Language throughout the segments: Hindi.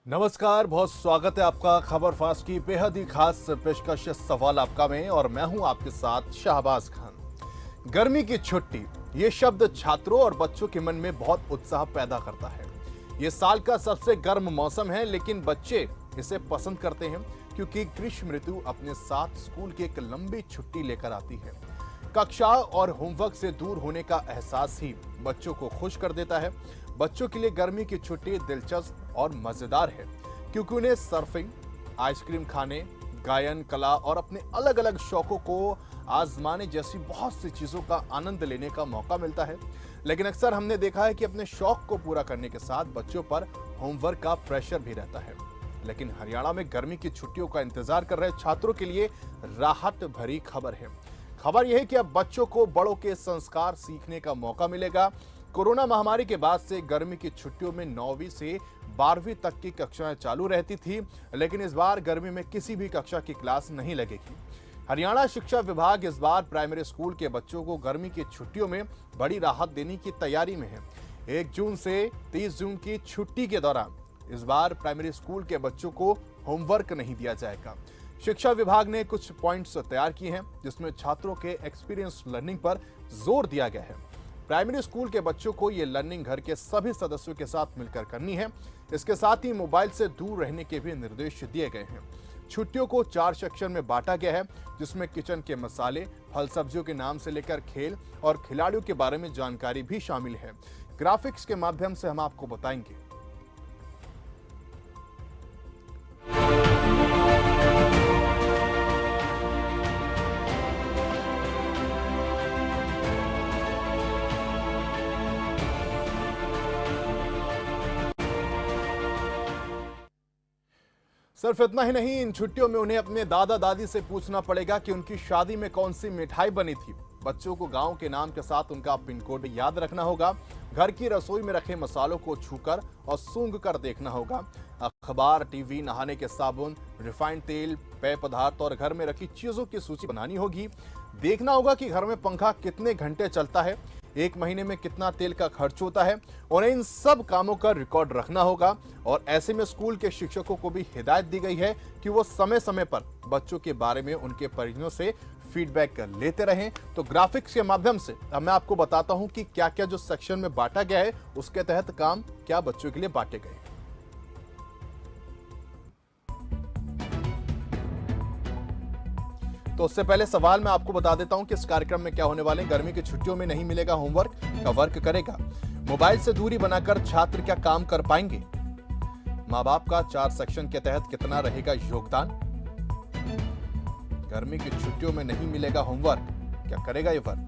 नमस्कार, बहुत स्वागत है आपका खबर फास्ट की बेहद ही खास पेशकश सवाल आपका में। और मैं हूं आपके साथ शाहबाज खान। गर्मी की छुट्टी, ये शब्द छात्रों और बच्चों के मन में बहुत उत्साह पैदा करता है। ये साल का सबसे गर्म मौसम है, लेकिन बच्चे इसे पसंद करते हैं क्योंकि ग्रीष्म ऋतु अपने साथ स्कूल की एक लंबी छुट्टी लेकर आती है। कक्षा और होमवर्क से दूर होने का एहसास ही बच्चों को खुश कर देता है। बच्चों के लिए गर्मी की छुट्टी दिलचस्प और मजेदार है क्योंकि उन्हें सर्फिंग, आइसक्रीम खाने, गायन, कला और अपने अलग अलग शौकों को आजमाने जैसी बहुत सी चीजों का आनंद लेने का मौका मिलता है। लेकिन अक्सर हमने देखा है कि अपने शौक को पूरा करने के साथ बच्चों पर होमवर्क का प्रेशर भी रहता है। लेकिन हरियाणा में गर्मी की छुट्टियों का इंतजार कर रहे छात्रों के लिए राहत भरी खबर है। खबर यह है कि अब बच्चों को बड़ों के संस्कार सीखने का मौका मिलेगा। कोरोना महामारी के बाद से गर्मी की छुट्टियों में 9वीं से 12वीं तक की कक्षाएं चालू रहती थी, लेकिन इस बार गर्मी में किसी भी कक्षा की क्लास नहीं लगेगी। हरियाणा शिक्षा विभाग इस बार प्राइमरी स्कूल के बच्चों को गर्मी की छुट्टियों में बड़ी राहत देने की तैयारी में है। 1 जून से 30 जून की छुट्टी के दौरान इस बार प्राइमरी स्कूल के बच्चों को होमवर्क नहीं दिया जाएगा। शिक्षा विभाग ने कुछ पॉइंट्स तैयार किए हैं जिसमें छात्रों के एक्सपीरियंस लर्निंग पर जोर दिया गया है। प्राइमरी स्कूल के बच्चों को ये लर्निंग घर के सभी सदस्यों के साथ मिलकर करनी है। इसके साथ ही मोबाइल से दूर रहने के भी निर्देश दिए गए हैं। छुट्टियों को 4 सेक्शन में बांटा गया है, जिसमें किचन के मसाले, फल सब्जियों के नाम से लेकर खेल और खिलाड़ियों के बारे में जानकारी भी शामिल है। ग्राफिक्स के माध्यम से हम आपको बताएंगे। सिर्फ इतना ही नहीं, इन छुट्टियों में उन्हें अपने दादा दादी से पूछना पड़ेगा कि उनकी शादी में कौन सी मिठाई बनी थी। बच्चों को गांव के नाम के साथ उनका पिन कोड याद रखना होगा। घर की रसोई में रखे मसालों को छूकर और सूंघ कर देखना होगा। अखबार, टीवी, नहाने के साबुन, रिफाइंड तेल, पेय पदार्थ और घर में रखी चीजों की सूची बनानी होगी। देखना होगा कि घर में पंखा कितने घंटे चलता है, 1 महीने में कितना तेल का खर्च होता है। और इन सब कामों का रिकॉर्ड रखना होगा। और ऐसे में स्कूल के शिक्षकों को भी हिदायत दी गई है कि वो समय समय पर बच्चों के बारे में उनके परिजनों से फीडबैक लेते रहें। तो ग्राफिक्स के माध्यम से अब मैं आपको बताता हूं कि क्या क्या जो सेक्शन में बांटा गया है उसके तहत काम क्या बच्चों के लिए बांटे गए। तो उससे पहले सवाल मैं आपको बता देता हूं कि इस कार्यक्रम में क्या होने वाले। गर्मी की छुट्टियों में नहीं मिलेगा होमवर्क, का वर्क करेगा। मोबाइल से दूरी बनाकर छात्र क्या काम कर पाएंगे। माँ बाप का 4 सेक्शन के तहत कितना रहेगा योगदान। गर्मी की छुट्टियों में नहीं मिलेगा होमवर्क, क्या करेगा ये वर्क।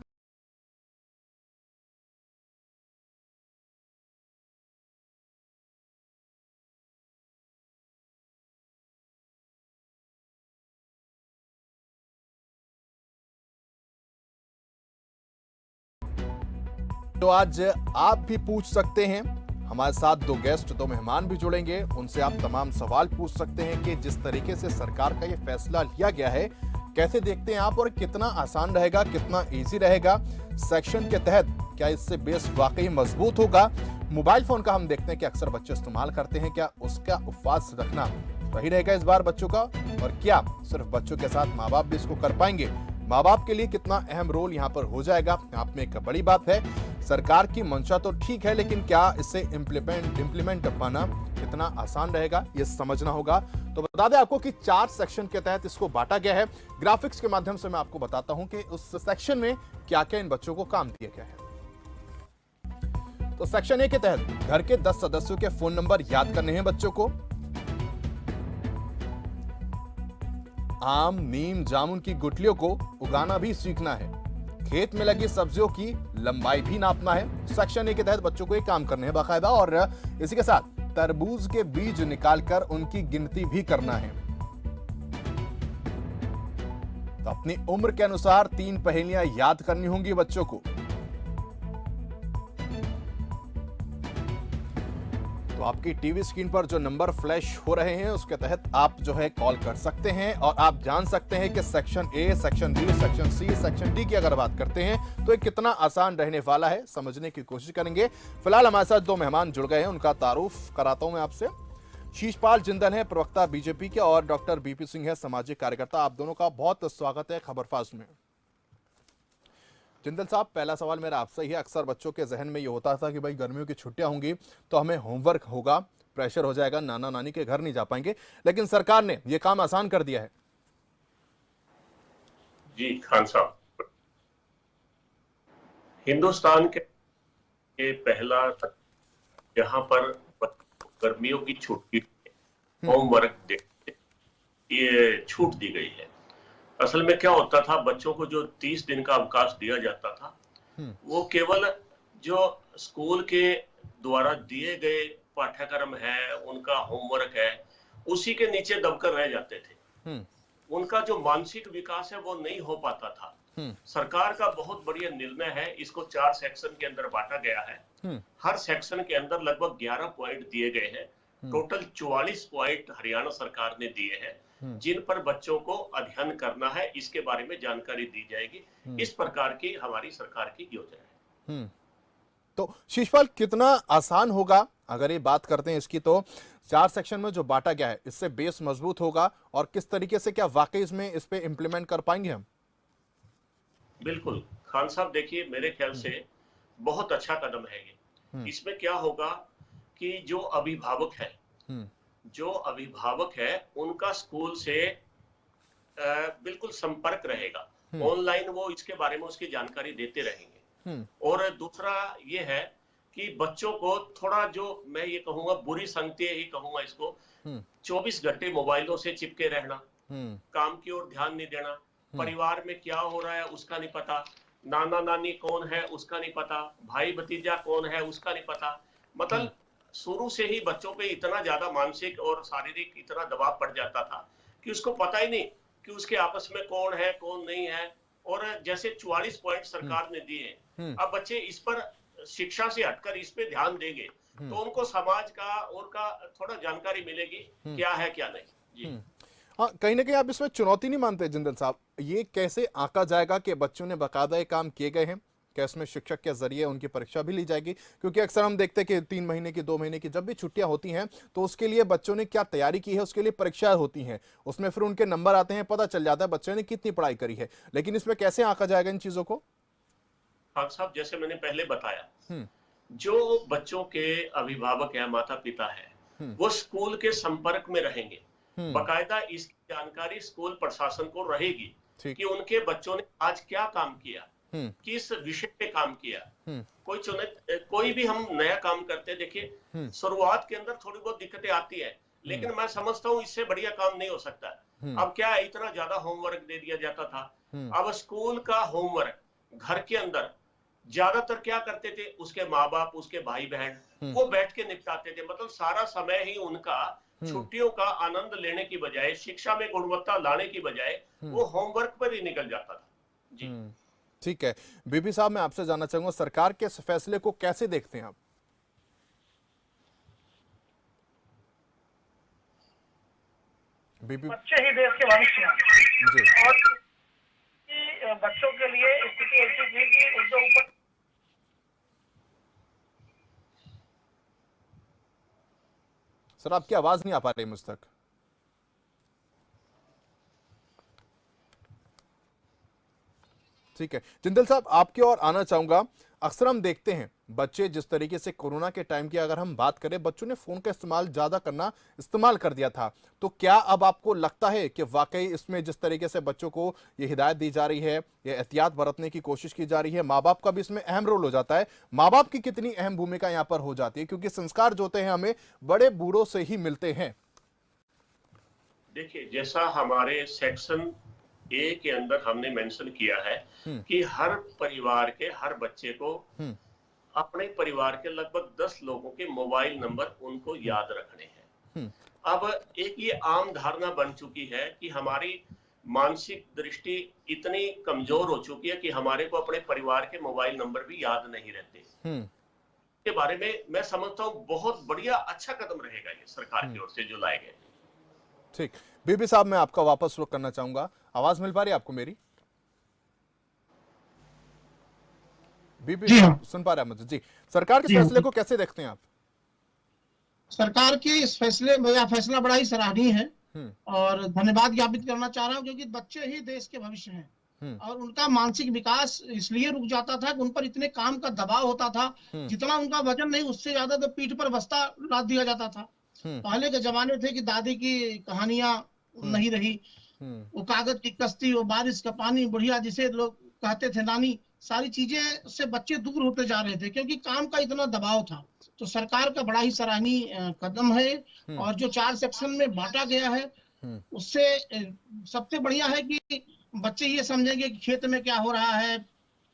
तो आज आप भी पूछ सकते हैं। हमारे साथ 2 गेस्ट, 2 मेहमान भी जुड़ेंगे। उनसे आप तमाम सवाल पूछ सकते हैं कि जिस तरीके से सरकार का ये फैसला लिया गया है कैसे देखते हैं आप, और कितना आसान रहेगा, कितना इजी रहेगा। सेक्शन के तहत क्या इससे बेस वाकई मजबूत होगा। मोबाइल फोन का हम देखते हैं कि अक्सर बच्चे इस्तेमाल करते हैं, क्या उसका उपवास रखना वही रहेगा इस बार बच्चों का। और क्या सिर्फ बच्चों के साथ माँ बाप भी इसको कर पाएंगे। माँ बाप के लिए कितना अहम रोल यहाँ पर हो जाएगा, आप में एक बड़ी बात है। सरकार की मंशा तो ठीक है, लेकिन क्या इसे इंप्लीमेंट पाना कितना आसान रहेगा ये समझना होगा। तो बता दें आपको कि 4 सेक्शन के तहत इसको बांटा गया है। ग्राफिक्स के माध्यम से मैं आपको बताता हूं कि उस सेक्शन में क्या क्या इन बच्चों को काम दिया गया है। तो सेक्शन ए के तहत घर के 10 सदस्यों के फोन नंबर याद करने हैं बच्चों को। आम, नीम, जामुन की गुठलियों को उगाना भी सीखना है। खेत में लगी सब्जियों की लंबाई भी नापना है। सेक्शन ए के तहत बच्चों को ये काम करने हैं बाकायदा। और इसी के साथ तरबूज के बीज निकालकर उनकी गिनती भी करना है। तो अपनी उम्र के अनुसार 3 पहेलियां याद करनी होंगी बच्चों को। तो आपकी टीवी स्क्रीन पर जो नंबर फ्लैश हो रहे हैं उसके तहत आप जो है कॉल कर सकते हैं और आप जान सकते हैं कि section A, section B, section C, section D की अगर बात करते हैं तो ये कितना आसान रहने वाला है, समझने की कोशिश करेंगे। फिलहाल हमारे साथ 2 मेहमान जुड़ गए हैं, उनका तारुफ कराता हूं मैं आपसे। शीशपाल जिंदल है प्रवक्ता बीजेपी के और डॉक्टर बीपी सिंह है सामाजिक कार्यकर्ता। आप दोनों का बहुत स्वागत है खबर फास्ट में। जिंदल साहब, पहला सवाल मेरा आपसे ही है। अक्सर बच्चों के जहन में ये होता था कि भाई गर्मियों की छुट्टियां होंगी तो हमें होमवर्क होगा, प्रेशर हो जाएगा, नाना नानी के घर नहीं जा पाएंगे, लेकिन सरकार ने ये काम आसान कर दिया है। जी खान साहब, हिंदुस्तान के पहला जहां पर गर्मियों की छुट्टी होमवर्क दे ये छूट दी गई है। असल में क्या होता था, बच्चों को जो 30 दिन का अवकाश दिया जाता था वो केवल जो स्कूल के द्वारा दिए गए पाठ्यक्रम है, उनका होमवर्क है, उसी के नीचे दबकर रह जाते थे। उनका जो मानसिक विकास है वो नहीं हो पाता था। सरकार का बहुत बढ़िया निर्णय है, इसको 4 सेक्शन के अंदर बांटा गया है। हर सेक्शन के अंदर लगभग 11 पॉइंट दिए गए हैं। टोटल 44 पॉइंट हरियाणा सरकार ने दिए हैं जिन पर बच्चों को अध्ययन करना है, इसके बारे में जानकारी दी जाएगी। इस प्रकार की हमारी सरकार की योजना है। तो शीशपाल, कितना आसान होगा अगर ये बात करते हैं इसकी, तो 4 सेक्शन में जो बांटा गया है इससे बेस मजबूत होगा और किस तरीके से क्या वाकई इसमें इस पे इंप्लीमेंट कर पाएंगे हम? बिल्कुल खान साहब, देखिए मेरे ख्याल से बहुत अच्छा कदम है ये। इसमें क्या होगा कि जो अभिभावक है उनका स्कूल से बिल्कुल संपर्क रहेगा। ऑनलाइन वो इसके बारे में उसकी जानकारी देते रहेंगे। और दूसरा ये है कि बच्चों को थोड़ा, जो मैं ये कहूंगा बुरी संगति ही कहूंगा इसको, 24 घंटे मोबाइलों से चिपके रहना, काम की ओर ध्यान नहीं देना, परिवार में क्या हो रहा है उसका नहीं पता, नाना नानी कौन है उसका नहीं पता, भाई भतीजा कौन है उसका नहीं पता। मतलब शुरू से ही बच्चों पे इतना ज्यादा मानसिक और शारीरिक इतना दबाव पड़ जाता था कि उसको पता ही नहीं कि उसके आपस में कौन है कौन नहीं है। और जैसे 44 पॉइंट सरकार ने दिए, अब बच्चे इस पर शिक्षा से हटकर इस पे ध्यान देंगे तो उनको समाज का और का थोड़ा जानकारी मिलेगी क्या है क्या नहीं। जी हाँ, कहीं ना कहीं आप इसमें चुनौती नहीं मानते जिंदल साहब? ये कैसे आंका जाएगा कि बच्चों ने बाकायदा ये काम किए गए हैं? क्या इसमें शिक्षक के जरिए उनकी परीक्षा भी ली जाएगी? क्योंकि अक्सर हम देखते हैं कि 3 महीने की, 2 महीने की जब भी छुट्टियां होती हैं तो उसके लिए बच्चों ने क्या तैयारी की है, उसके लिए परीक्षाएं होती हैं, उसमें फिर उनके नंबर आते हैं, पता चल जाता है बच्चों ने कितनी पढ़ाई करी है। लेकिन इसमें कैसे आंका जाएगा इन चीजों को? हाँ साहब, जैसे मैंने पहले बताया, जो बच्चों के अभिभावक है, माता पिता है, वो स्कूल के संपर्क में रहेंगे। बाकायदा इसकी जानकारी स्कूल प्रशासन को रहेगी कि उनके बच्चों ने आज क्या काम किया, किस विषय पे काम किया। कोई भी हम नया काम करते, देखिए शुरुआत के अंदर थोड़ी बहुत दिक्कतें आती है, लेकिन मैं समझता हूँ इससे बढ़िया काम नहीं हो सकता। अब क्या है, इतना ज्यादा होमवर्क दे दिया जाता था। अब स्कूल का होमवर्क घर के अंदर ज्यादातर क्या करते थे, उसके माँ बाप, उसके भाई बहन वो बैठ के निपटाते थे। मतलब सारा समय ही उनका छुट्टियों का आनंद लेने की बजाय, शिक्षा में गुणवत्ता लाने की बजाय वो होमवर्क पर ही निकल जाता था। जी ठीक है। बीबी साहब, मैं आपसे जानना चाहूंगा सरकार के इस फैसले को कैसे देखते हैं आप? बीबी, बच्चे ही देश के भविष्य हैं और बच्चों के लिए स्थिति ऐसी थी कि उनके ऊपर। सर, आपकी आवाज नहीं आ पा रही मुझ तक। ठीक है, जिंदल साहब आपकी ओर आना चाहूंगा। अक्सर हम देखते हैं बच्चे जिस तरीके से कोरोना के टाइम की अगर हम बात करें, बच्चों ने फोन का इस्तेमाल कर दिया था। तो क्या अब आपको लगता है कि वाकई इसमें जिस तरीके से बच्चों को ये हिदायत दी जा रही है, ये एहतियात बरतने की कोशिश की जा रही है, माँ बाप का भी इसमें अहम रोल हो जाता है? माँ बाप की कितनी अहम भूमिका यहाँ पर हो जाती है, क्योंकि संस्कार जो होते हैं हमें बड़े बूढ़ों से ही मिलते हैं? देखिए, जैसा हमारे सेक्शन ए के अंदर हमने मेंशन किया है कि हर परिवार के हर बच्चे को अपने परिवार के लगभग 10 लोगों के मोबाइल नंबर उनको याद रखने हैं। अब एक ये आम धारणा बन चुकी है कि हमारी मानसिक दृष्टि इतनी कमजोर हो चुकी है कि हमारे को अपने परिवार के मोबाइल नंबर भी याद नहीं रहते। के बारे में मैं समझता हूँ बहुत बढ़िया अच्छा कदम रहेगा ये सरकार की ओर से जो लाए गए। ठीक, बीबी साहब मैं आपका वापस रुख करना चाहूंगा। आवाज मिल पा रही है आपको मेरी? बीबी जी साहब सुन पा रहे हैं मुझे? जी, सरकार के फैसले को कैसे देखते हैं आप? सरकार के इस फैसले में यह फैसला बड़ा ही सराहनीय है हम्म और धन्यवाद ज्ञापित करना चाह रहा हूँ, क्योंकि बच्चे ही देश के भविष्य हैं हम्म और उनका मानसिक विकास इसलिए रुक जाता था कि उन पर इतने काम का दबाव होता था। हम्म जितना उनका वजन नहीं, उससे ज्यादा तो पीठ पर बस्ता लाद दिया जाता था। हम्म पहले के जमाने थे कि दादी की कहानियां हम्म नहीं रही, हम्म वो कागज की कश्ती, वो बारिश का पानी, बुढ़िया जिसे लोग कहते थे नानी, सारी चीजें से बच्चे दूर होते जा रहे थे क्योंकि काम का इतना दबाव था। तो सरकार का बड़ा ही सराहनीय कदम है। हम्म और जो 4 सेक्शन में बांटा गया है, हम्म उससे सबसे बढ़िया है कि बच्चे ये समझेंगे कि खेत में क्या हो रहा है,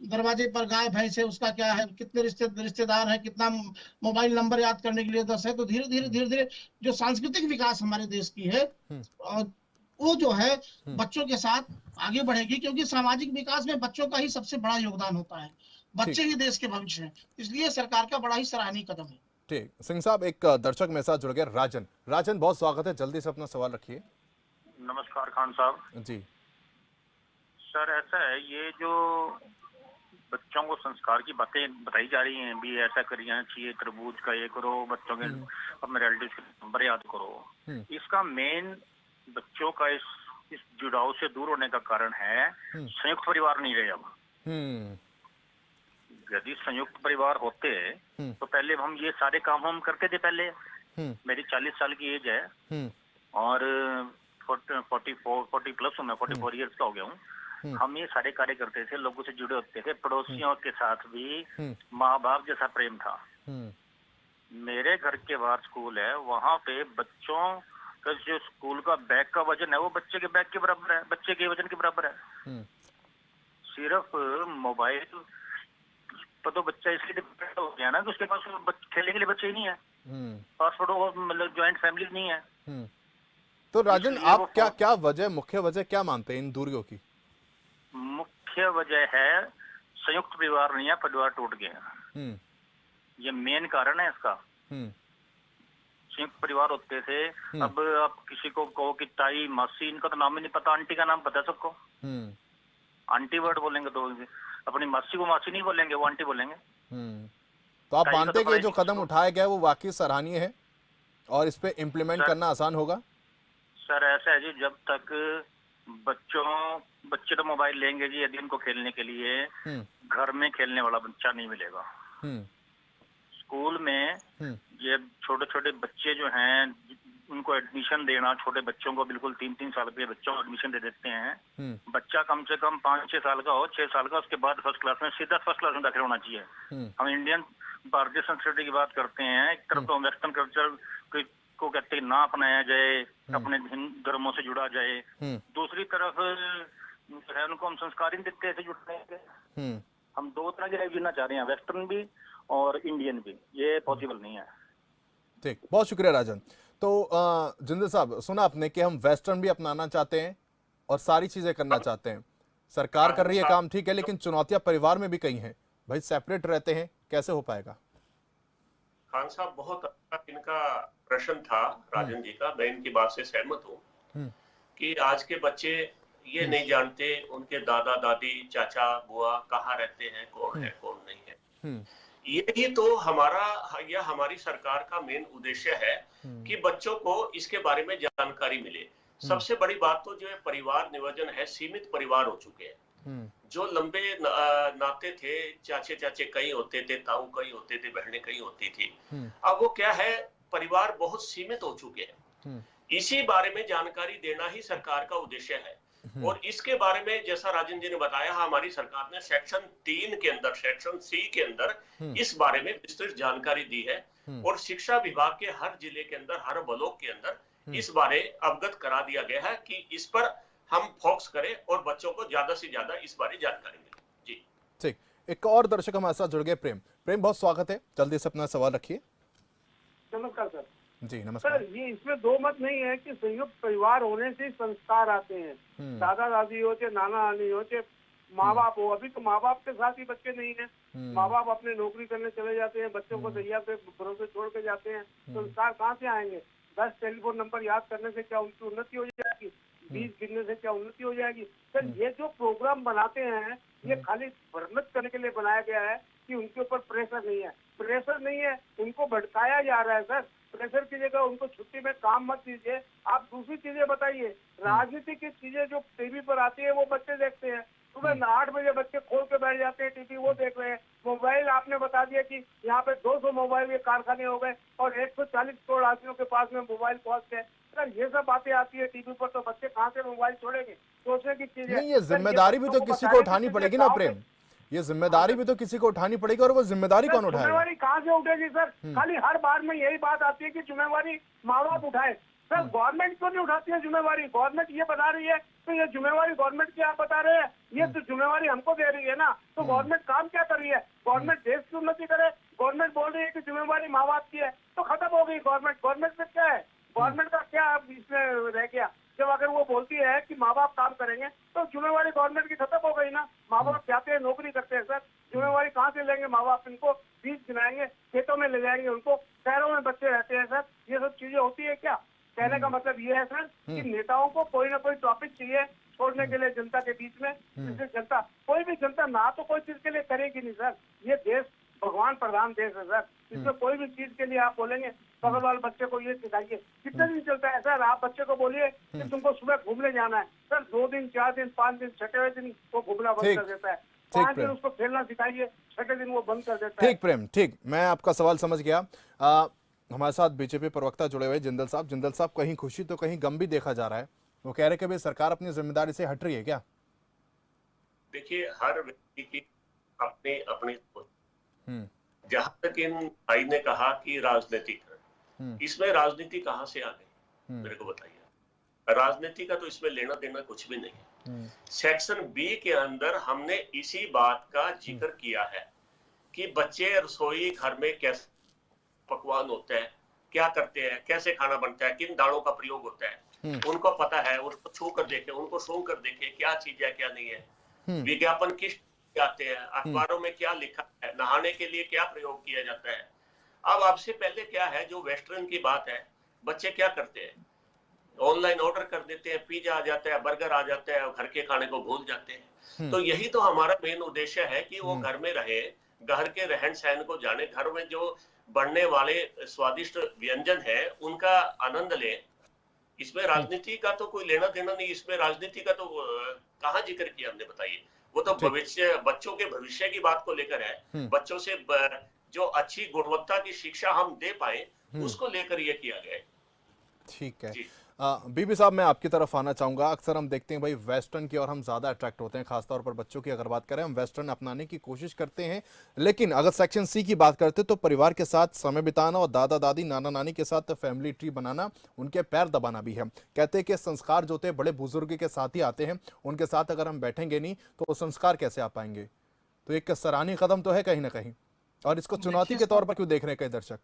दरवाजे पर गाय भैंस है उसका क्या है, कितने रिश्तेदार हैं, कितना मोबाइल नंबर याद करने के लिए 10 है। तो धीरे धीरे हम्म धीरे धीरे जो सांस्कृतिक विकास हमारे देश की है, हम्म और वो जो है हम्म बच्चों के साथ आगे बढ़ेगी, क्योंकि सामाजिक विकास में बच्चों का ही सबसे बड़ा योगदान होता है। ठीक बच्चे ही देश के भविष्य हैं, इसलिए सरकार का बड़ा ही सराहनीय कदम है। ठीक। सिंह साहब, एक दर्शक मेरे साथ जुड़ गए, राजन। राजन, बहुत स्वागत है, जल्दी से अपना सवाल रखिए। नमस्कार खान साहब। जी। सर ऐसा है, ये जो बच्चों को संस्कार की बातें बताई जा रही हैं, भी ऐसा करना चाहिए, तरबूज का ये करो, बच्चों के अपने रिलेटिव के नंबर याद करो, हम्म इसका मेन बच्चों का इस जुड़ाव से दूर होने का कारण है हम्म संयुक्त परिवार नहीं रहे अब। हम्म यदि संयुक्त परिवार होते हम्म तो पहले हम ये सारे काम हम करते थे। पहले हम्म मेरी 40 साल की एज है हम्म और 40 प्लस हूँ मैं, 44 ईयर्स का हो गया हूँ। हम्म हम ये सारे कार्य करते थे, लोगों से जुड़े होते थे, पड़ोसियों के साथ भी हम्म माँ बाप जैसा प्रेम था। हम्म मेरे घर के बाहर स्कूल है, वहाँ पे बच्चों का जो स्कूल का बैग का वजन है वो बच्चे के बैग के बराबर है, बच्चे के वजन के बराबर है। हम्म सिर्फ मोबाइल पर तो बच्चा इसलिए डिपेंड हो गया ना कि उसके पास खेलने के लिए बच्चे ही नहीं है, हम्म पास मतलब ज्वाइंट फैमिली नहीं है। हम्म। तो राजन, इसलिए आप वो क्या क्या वजह, मुख्य वजह क्या मानते हैं इन दूरियों की? मुख्य वजह है संयुक्त परिवार नहीं है, परिवार टूट गया। हम्म ये मेन कारण है इसका। हम्म संयुक्त परिवार होते थे, अब आप किसी को कहो कि ताई मासी, इनका तो नाम ही नहीं पता, आंटी का नाम पता है सबको। हम्म आंटी वर्ड बोलेंगे तो अपनी मासी को मासी नहीं बोलेंगे, वो आंटी बोलेंगे। हम्म। तो आप ताई का मानते तो हैं कि पता ये ही जो नहीं कदम किसको। उठाया गया है वो वाकई सराहनीय है और इस पे इम्प्लीमेंट सर करना आसान होगा? सर ऐसा है जी, जब तक बच्चे तो मोबाइल लेंगे जी यदि उनको खेलने के लिए, हम्म घर में खेलने वाला बच्चा नहीं मिलेगा। हम्म स्कूल में हम्म ये छोटे छोटे बच्चे जो हैं उनको एडमिशन देना, छोटे बच्चों को बिल्कुल 3-3 साल के बच्चों को एडमिशन दे देते हैं। बच्चा कम से कम 5-6 साल का हो, 6 साल का, उसके बाद फर्स्ट क्लास में, सीधा फर्स्ट क्लास में दाखिल होना चाहिए। हम इंडियन भारतीय संस्कृति की बात करते हैं, एक तरफ तो वेस्टर्न कल्चर को कहते हैं ना अपनाया जाए, अपने हिंदू धर्मों से जुड़ा जाए, दूसरी तरफ जो है उनको हम संस्कार ही देते हैं जुड़ने के। हम दो तरह की लाइफ जीना चाह रहे हैं, वेस्टर्न भी और इंडियन भी, ये पॉसिबल नहीं है। ठीक, बहुत शुक्रिया राजन। तो जिंदर साहब, सुना आपने कि हम वेस्टर्न भी अपनाना चाहते हैं और सारी चीजें करना चाहते हैं। सरकार कर रही है काम, ठीक है, लेकिन चुनौतियां परिवार में भी कई हैं। भाई सेपरेट रहते हैं, कैसे हो पाएगा? खान साहब, बहुत अच्छा इनका प्रश्न था राजन जी का। मैं इनकी बात से सहमत हूँ कि आज के बच्चे ये नहीं जानते उनके दादा दादी चाचा बुआ कहाँ रहते हैं, कौन है कौन नहीं है। यही तो हमारी सरकार का मेन उद्देश्य है कि बच्चों को इसके बारे में जानकारी मिले। सबसे बड़ी बात तो जो है परिवार नियोजन है, सीमित परिवार हो चुके हैं। जो लंबे नाते थे, चाचे चाचे कई होते थे, ताऊ कई होते थे, बहनें कई होती थी, अब वो क्या है, परिवार बहुत सीमित हो चुके हैं। इसी बारे में जानकारी देना ही सरकार का उद्देश्य है। और इसके बारे में जैसा राजन जी ने बताया, हमारी सरकार ने सेक्शन 3 के अंदर, सेक्शन सी के अंदर इस बारे में विस्तृत जानकारी दी है और शिक्षा विभाग के हर जिले के अंदर, हर ब्लॉक के अंदर इस बारे अवगत करा दिया गया है कि इस पर हम फोकस करें और बच्चों को ज्यादा से ज्यादा इस बारे जानकारी मिले। जी ठीक। एक और दर्शक हमारे साथ जुड़ गए, प्रेम। प्रेम, बहुत स्वागत है, जल्दी से अपना सवाल रखिए। नमस्कार सर। जी नमस्कार सर, ये इसमें दो मत नहीं है कि संयुक्त परिवार होने से संस्कार आते हैं। दादा दादी हो चाहे नाना नानी हो चाहे माँ बाप हो, अभी तो माँ बाप के साथ ही बच्चे नहीं है। माँ बाप अपने नौकरी करने चले जाते हैं, बच्चों को दैया पे भरोसे छोड़ के जाते हैं, संस्कार कहाँ से आएंगे? 10 टेलीफोन नंबर याद करने से क्या उनकी उन्नति हो जाएगी? 20 गिनने से क्या उन्नति हो जाएगी? सर, ये जो प्रोग्राम बनाते हैं ये खाली भ्रमित करने के लिए बनाया गया है कि उनके ऊपर प्रेशर नहीं है। प्रेशर नहीं है, उनको भटकाया जा रहा है सर। प्रेशर कीजिएगा, उनको छुट्टी में काम मत दीजिए। आप दूसरी चीजें बताइए, राजनीति की चीजें जो टीवी पर आती है वो बच्चे देखते हैं। सुबह 8 बजे बच्चे खोल के बैठ जाते हैं टीवी, वो देख रहे हैं। मोबाइल आपने बता दिया कि यहाँ पे 200 मोबाइल के कारखाने हो गए और 140 करोड़ आदमियों के पास में मोबाइल पहुंच गए। सर ये सब बातें आती है टीवी पर, तो बच्चे कहाँ से मोबाइल छोड़ेंगे? सोचने की चीज है। नहीं, ये जिम्मेदारी भी तो किसी को उठानी पड़ेगी ना प्रेम, ये जिम्मेदारी भी तो किसी को उठानी पड़ेगी, और वो जिम्मेदारी कौन उठाएगा? जिम्मेवारी कहाँ से उठेगी सर? खाली हर बार में यही बात आती है कि जिम्मेवारी माँ बाप उठाए। सर गवर्नमेंट क्यों नहीं उठाती है जिम्मेवारी? गवर्नमेंट ये बता रही है तो ये जिम्मेवारी गवर्नमेंट की आप बता रहे हैं, ये तो जिम्मेवारी हमको दे रही है ना। तो गवर्नमेंट काम क्या कर रही है? गवर्नमेंट देश की उन्नति करे। गवर्नमेंट बोल रही है कि जिम्मेवारी माँ बाप की है, तो खत्म हो गई गवर्नमेंट। गवर्नमेंट में क्या है? गवर्नमेंट का क्या इसमें रह गया? जब अगर वो बोलती है कि माँ बाप काम करेंगे तो जिम्मेवारी गवर्नमेंट की खत्म हो गई ना। माँ बाप जाते हैं, नौकरी करते हैं सर, जिम्मेवारी कहाँ से लेंगे माँ बाप? इनको बीज गिनाएंगे, खेतों में ले जाएंगे उनको, शहरों में बच्चे रहते हैं सर। ये सब चीजें होती है क्या? कहने का मतलब ये है सर कि नेताओं को कोई ना कोई टॉपिक चाहिए छोड़ने के लिए जनता के बीच में, जिससे जनता, कोई भी जनता ना तो कोई चीज के लिए करेगी नहीं सर। ये देश भगवान प्रधान देश है सर, इसमें कोई भी चीज के लिए आप बोलेंगे बगल वाले बच्चे को ये सिखाइए, कितने दिन चलता है सर? आप बच्चे को बोलिए कि तुमको सुबह घूमने जाना है सर, 2 दिन 4 दिन 5 दिन, छठे दिन वो घूमना बंद कर देता है। 5 दिन उसको खेलना सिखाइए, छठे दिन वो बंद कर देता है। ठीक प्रेम, ठीक, मैं आपका सवाल समझ गया। हमारे साथ बीजेपी प्रवक्ता जुड़े हुए जिंदल साहब। जिंदल साहब, कहीं खुशी तो कहीं गम भी देखा जा रहा है। वो कह रहे कि भाई सरकार अपनी जिम्मेदारी से हट रही है क्या? देखिए, हर व्यक्ति की अपनी अपनी सोच। जहां तक इन भाई ने कहा कि राजनीतिक, इसमें राजनीति कहां से आ गई? मेरे को बताइए। राजनीति का तो इसमें लेना देना कुछ भी नहीं है। सेक्शन बी के अंदर हमने इसी बात का जिक्र किया है कि बच्चे रसोई घर में कैसे पकवान होते हैं, क्या करते हैं, कैसे खाना बनता है, किन दालों का प्रयोग होता है, उनको पता है। उनको छू कर देखे, उनको सूंघ कर देखे क्या चीज है क्या नहीं है। विज्ञापन किस आते हैं, अखबारों में क्या लिखा है, नहाने के लिए क्या प्रयोग किया जाता है। अब आपसे पहले क्या है, जो वेस्टर्न की बात है, बच्चे क्या करते हैं, ऑनलाइन ऑर्डर कर देते हैं, पिज्जा आ जाता है, बर्गर आ जाता है, घर के खाने को भूल जाते हैं। तो यही तो हमारा मेन उद्देश्य है कि वो घर में रहे, घर के रहन सहन को जाने, घर में जो बनने वाले स्वादिष्ट व्यंजन है उनका आनंद ले। इसमें राजनीति का तो कोई लेना देना नहीं। इसमें राजनीति का तो कहाँ जिक्र किया हमने, बताइए? वो तो भविष्य, बच्चों के भविष्य की बात को लेकर है। बच्चों से जो अच्छी गुणवत्ता की शिक्षा हम दे पाए, उसको लेकर ये किया गया है। ठीक है। बीबी साहब, मैं आपकी तरफ आना चाहूंगा। अक्सर हम देखते हैं भाई वेस्टर्न की ओर हम ज्यादा अट्रैक्ट होते हैं, खासतौर पर बच्चों की अगर बात करें, हम वेस्टर्न अपनाने की कोशिश करते हैं। लेकिन अगर सेक्शन सी की बात करते तो परिवार के साथ समय बिताना और दादा दादी नाना नानी के साथ फैमिली ट्री बनाना, उनके पैर दबाना भी है। कहते हैं कि संस्कार जो होते हैं बड़े बुजुर्ग के साथ ही आते हैं, उनके साथ अगर हम बैठेंगे नहीं तो वो संस्कार कैसे आ पाएंगे? तो एक सराहनीय कदम तो है कहीं ना कहीं, और इसको चुनौती के तौर पर क्यों देख रहे हैं कई दर्शक?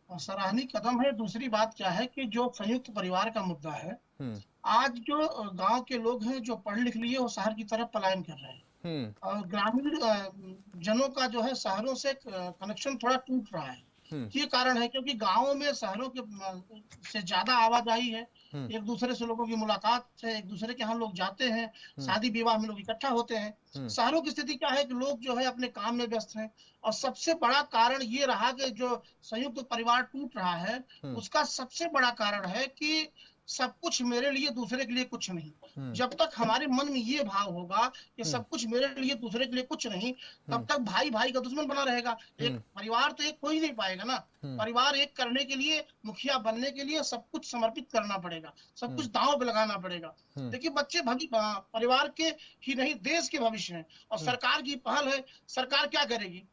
सराहनीय कदम है। दूसरी बात क्या है कि जो संयुक्त परिवार का मुद्दा है, आज जो गांव के लोग हैं जो पढ़ लिख लिए वो शहर की तरफ पलायन कर रहे हैं, और ग्रामीण जनों का जो है शहरों से कनेक्शन थोड़ा टूट रहा है। ये कारण है क्योंकि गांवों में शहरों के से ज्यादा आवाजाही है, एक दूसरे से लोगों की मुलाकात है, एक दूसरे के यहाँ लोग जाते हैं, शादी विवाह में लोग इकट्ठा होते हैं। शहरों की स्थिति क्या है कि लोग जो है अपने काम में व्यस्त हैं, और सबसे बड़ा कारण ये रहा कि जो संयुक्त परिवार टूट रहा है, उसका सबसे बड़ा कारण है कि सब कुछ मेरे लिए दूसरे के लिए कुछ नहीं। जब तक हमारे मन में ये भाव होगा कि सब कुछ मेरे लिए दूसरे के लिए कुछ नहीं, तब तक भाई भाई का दुश्मन बना रहेगा। एक परिवार तो एक कोई नहीं पाएगा ना। परिवार एक करने के लिए, मुखिया बनने के लिए सब कुछ समर्पित करना पड़ेगा, सब कुछ दांव पे लगाना पड़ेगा। देखिए, बच्चे परिवार के ही नहीं देश के भविष्य हैं, और सरकार की पहल है। सरकार क्या करेगी?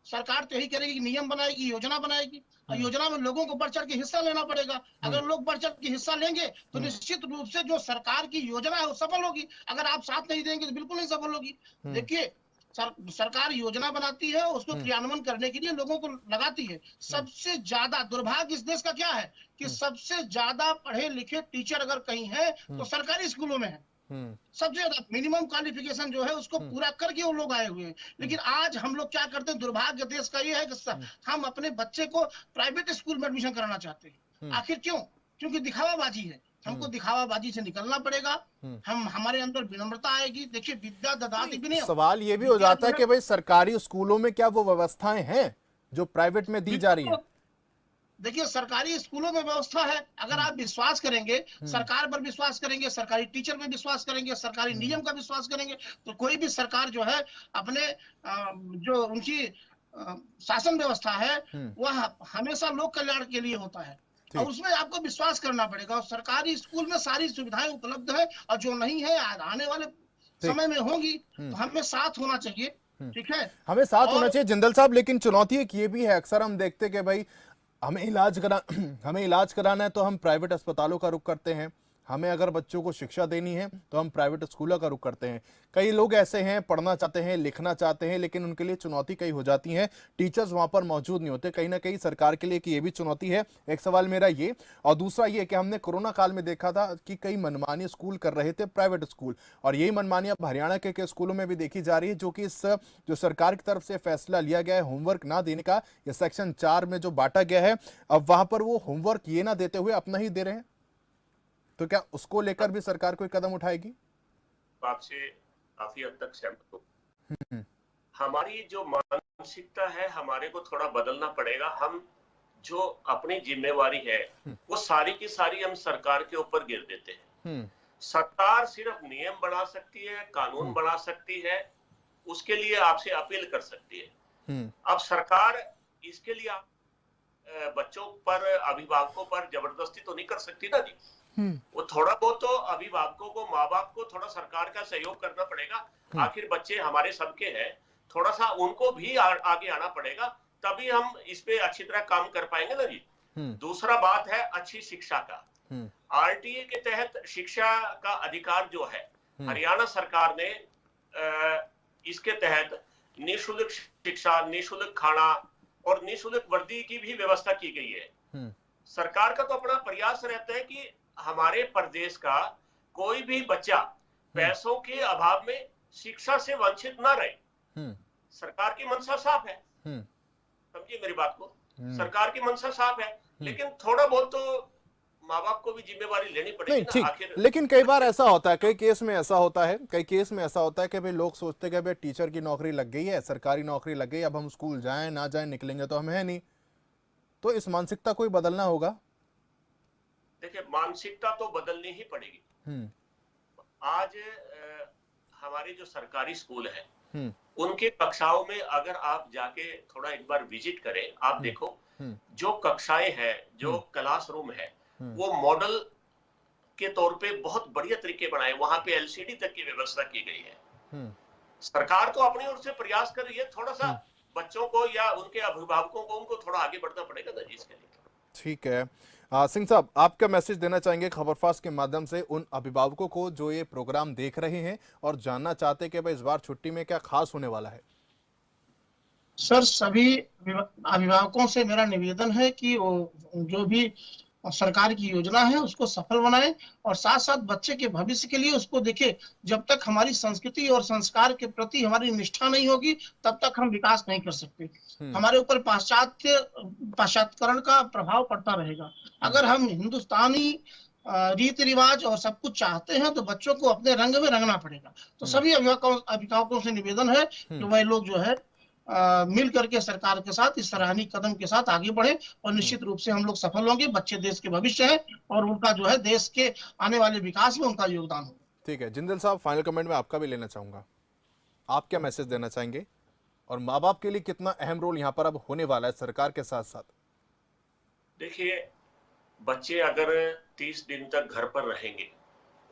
सरकार तो यही करेगी कि नियम बनाएगी, योजना बनाएगी, और योजना में लोगों को बढ़ चढ़ के हिस्सा लेना पड़ेगा। अगर लोग बढ़ चढ़ के हिस्सा लेंगे तो निश्चित रूप से जो सरकार की योजना है वो सफल होगी। अगर आप साथ नहीं देंगे तो बिल्कुल नहीं सफल होगी। देखिए, सरकार योजना बनाती है, उसको क्रियान्वयन करने के लिए लोगों को लगाती है। सबसे ज्यादा दुर्भाग्य इस देश का क्या है कि सबसे ज्यादा पढ़े लिखे टीचर अगर कहीं है तो सरकारी स्कूलों में है। सबसे ज्यादा मिनिमम क्वालिफिकेशन जो है उसको पूरा करके वो लोग आए हुए हैं। लेकिन आज हम लोग क्या करते हैं, दुर्भाग्य देश का ये है कि हम अपने बच्चे को प्राइवेट स्कूल में एडमिशन कराना चाहते हैं। आखिर क्यों? क्योंकि दिखावाबाजी है। हमको दिखावाबाजी से निकलना पड़ेगा। हमारे अंदर विनम्रता आएगी। देखिए, विद्या ददाति विनय। सवाल ये भी हो जाता है कि भाई सरकारी स्कूलों में क्या वो व्यवस्थाएं हैं जो प्राइवेट में दी जा रही है? देखिए सरकारी स्कूलों में व्यवस्था है, अगर आप विश्वास करेंगे, सरकार पर विश्वास करेंगे, सरकारी टीचर पर विश्वास करेंगे, सरकारी नियम का विश्वास करेंगे, तो कोई भी सरकार जो है अपने जो उनकी शासन व्यवस्था है वह हमेशा लोक कल्याण के लिए होता है, और उसमें आपको विश्वास करना पड़ेगा। और सरकारी स्कूल में सारी सुविधाएं उपलब्ध है, और जो नहीं है आने वाले समय में होंगी, तो हमें साथ होना चाहिए। ठीक है, हमें साथ होना चाहिए जिंदल साहब, लेकिन चुनौती एक ये भी है, अक्सर हम देखते कि भाई हमें इलाज कराना है तो हम प्राइवेट अस्पतालों का रुख करते हैं, हमें अगर बच्चों को शिक्षा देनी है तो हम प्राइवेट स्कूलों का रुख करते हैं। कई लोग ऐसे हैं, पढ़ना चाहते हैं, लिखना चाहते हैं, लेकिन उनके लिए चुनौती कई हो जाती हैं, टीचर्स वहां पर मौजूद नहीं होते। कहीं ना कहीं सरकार के लिए कि ये भी चुनौती है। एक सवाल मेरा ये, और दूसरा ये कि हमने कोरोना काल में देखा था कि कई मनमानी स्कूल कर रहे थे प्राइवेट स्कूल, और यही मनमानी अब हरियाणा के स्कूलों में भी देखी जा रही है, जो कि इस जो सरकार की तरफ से फैसला लिया गया है होमवर्क ना देने का, ये सेक्शन 4 में जो बांटा गया है, अब वहां पर वो होमवर्क ये ना देते हुए अपना ही दे रहे हैं, तो क्या उसको लेकर भी सरकार कोई कदम उठाएगी? आपसे काफी हद तक सहमत हूं। हमारी जो मानसिकता है हमारे को थोड़ा बदलना पड़ेगा। हम जो अपनी जिम्मेवारी है वो सारी की सारी हम सरकार के ऊपर गिर देते हैं। सरकार सिर्फ नियम बना सकती है, कानून बना सकती है, उसके लिए आपसे अपील कर सकती है। अब सरकार इसके लिए बच्चों पर, अभिभावकों पर जबरदस्ती तो नहीं कर सकती ना जी। वो थोड़ा बहुत तो अभिभावकों को, माँ बाप को थोड़ा सरकार का सहयोग करना पड़ेगा। आखिर बच्चे हमारे सबके हैं, थोड़ा सा उनको भी आगे आना पड़ेगा, तभी हम इस पे अच्छी तरह काम कर पाएंगे ना जी। दूसरा बात है अच्छी शिक्षा का। आरटीए के तहत शिक्षा का अधिकार जो है, हरियाणा सरकार ने इसके तहत निःशुल्क शिक्षा, निःशुल्क खाना और निःशुल्क वर्दी की भी व्यवस्था की गई है। सरकार का तो अपना प्रयास रहता है कि हमारे प्रदेश का कोई भी बच्चा पैसों के अभाव में शिक्षा से वंचित ना रहे। सरकार की मंशा साफ है, समझिए मेरी बात को, सरकार की मंशा साफ है, लेकिन थोड़ा बहुत तो माँ बाप को भी जिम्मेवारी लेनी पड़ेगी ना आखिर। लेकिन कई बार ऐसा होता है, कई केस में ऐसा होता है कि भाई लोग सोचते हैं कि भाई टीचर की नौकरी लग गई है, सरकारी नौकरी लग गई, अब हम स्कूल जाएं ना जाएं, निकलेंगे तो हम है नहीं। तो इस मानसिकता को बदलना होगा। देखिए मानसिकता तो बदलनी ही पड़ेगी। आज हमारे जो सरकारी स्कूल है उनके कक्षाओं में अगर आप जाके थोड़ा एक बार विजिट करें, आप देखो जो कक्षाएं हैं, जो क्लासरूम है, वो मॉडल के तौर पे बहुत बढ़िया तरीके बनाए, वहां पे एलसीडी तक की व्यवस्था की गई है। सरकार तो अपनी ओर से प्रयास कर रही है, थोड़ा सा बच्चों को या उनके अभिभावकों को उनको थोड़ा आगे बढ़ना पड़ेगा ना जी इसके लिए। ठीक है, सिंह साहब आप क्या मैसेज देना चाहेंगे खबरफास्ट के माध्यम से उन अभिभावकों को जो ये प्रोग्राम देख रहे हैं और जानना चाहते हैं कि भाई इस बार छुट्टी में क्या खास होने वाला है? सर सभी अभिभावकों से मेरा निवेदन है कि वो जो भी सरकार की योजना है उसको सफल बनाए, और साथ साथ बच्चे के भविष्य के लिए उसको देखे। जब तक हमारी संस्कृति और संस्कार के प्रति हमारी निष्ठा नहीं होगी तब तक हम विकास नहीं कर सकते। हमारे ऊपर पाश्चात्यकरण का प्रभाव पड़ता रहेगा। अगर हम हिंदुस्तानी रीति रिवाज और सब कुछ चाहते हैं तो बच्चों को अपने रंग में रंगना पड़ेगा। तो सभी अभिभावकों से निवेदन है कि वह लोग जो है मिल करके सरकार के साथ इस सराहनीय कदम के साथ आगे बढ़े, और निश्चित रूप से हम लोग सफल होंगे। बच्चे देश के भविष्य हैं और उनका जो है देश के आने वाले विकास में उनका योगदान होगा। ठीक है, जिंदल साहब फाइनल कमेंट में आपका भी लेना चाहूंगा, आप क्या मैसेज देना चाहेंगे और माँ बाप के लिए कितना अहम रोल यहाँ पर अब होने वाला है सरकार के साथ साथ? देखिए बच्चे अगर 30 दिन तक घर पर रहेंगे,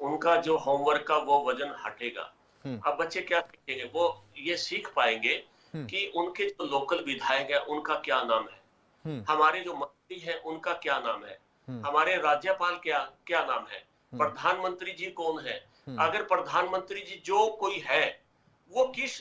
उनका जो होमवर्क का वो वजन हटेगा। अब बच्चे क्या सीखेंगे, वो ये सीख पाएंगे कि उनके जो लोकल विधायक है उनका क्या नाम है, हमारे जो मंत्री हैं उनका क्या नाम है, हमारे राज्यपाल क्या नाम है, प्रधानमंत्री जी कौन है, अगर प्रधानमंत्री जी जो कोई है वो किस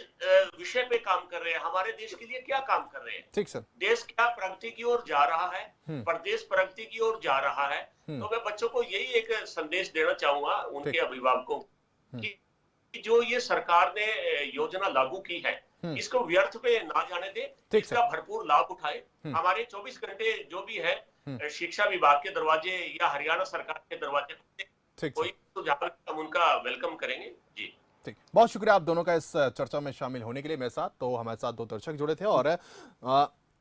विषय पे काम कर रहे हैं, हमारे देश के लिए क्या काम कर रहे हैं। ठीक सर, देश क्या प्रगति की ओर जा रहा है, प्रदेश प्रगति की ओर जा रहा है। तो मैं बच्चों को यही एक संदेश देना चाहूंगा, उनके अभिभावकों कि जो ये सरकार ने योजना लागू की है इसको व्यर्थ पे ना जाने दे, इसका भरपूर लाभ उठाए। हमारे 24 घंटे जो भी है शिक्षा विभाग के दरवाजे या हरियाणा सरकार के दरवाजे, कोई सुझाव हम उनका वेलकम करेंगे जी। ठीक, बहुत शुक्रिया आप दोनों का इस चर्चा में शामिल होने के लिए। मेरे साथ हमारे साथ 2 दर्शक जुड़े थे और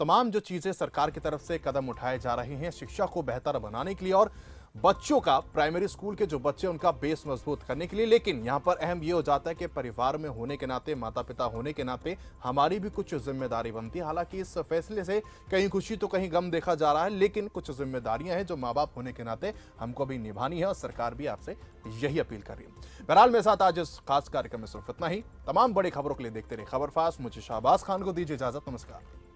तमाम जो चीजें सरकार की तरफ से कदम उठाए जा रहे हैं शिक्षा को बेहतर बनाने के लिए और बच्चों का प्राइमरी स्कूल के जो बच्चे उनका बेस मजबूत करने के लिए, लेकिन यहाँ पर अहम ये हो जाता है कि परिवार में होने के नाते, माता पिता होने के नाते हमारी भी कुछ जिम्मेदारी बनती है। हालांकि इस फैसले से कहीं खुशी तो कहीं गम देखा जा रहा है, लेकिन कुछ जिम्मेदारियां हैं जो माँ बाप होने के नाते हमको भी निभानी है और सरकार भी आपसे यही अपील कर रही है। बहरहाल मेरे साथ आज इस खास कार्यक्रम में सिर्फ इतना ही। तमाम बड़ी खबरों के लिए देखते रहे खबर फास्ट। मुझे शाहबाज खान को दीजिए इजाजत। नमस्कार।